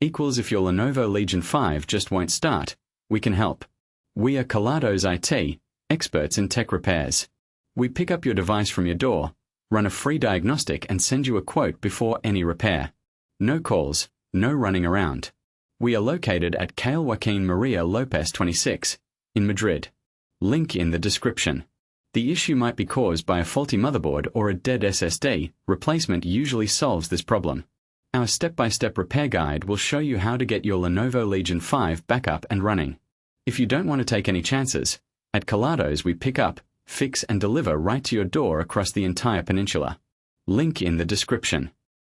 equals if your Lenovo Legion 5 just won't start, we can help. We are Kelatos IT, experts in tech repairs. We pick up your device from your door, run a free diagnostic and send you a quote before any repair. No calls, no running around. We are located at Calle Joaquin Maria Lopez 26, in Madrid. Link in the description. The issue might be caused by a faulty motherboard or a dead SSD. Replacement usually solves this problem. Our step-by-step repair guide will show you how to get your Lenovo Legion 5 back up and running. If you don't want to take any chances, at Kelatos we pick up, fix and deliver right to your door across the entire peninsula. Link in the description.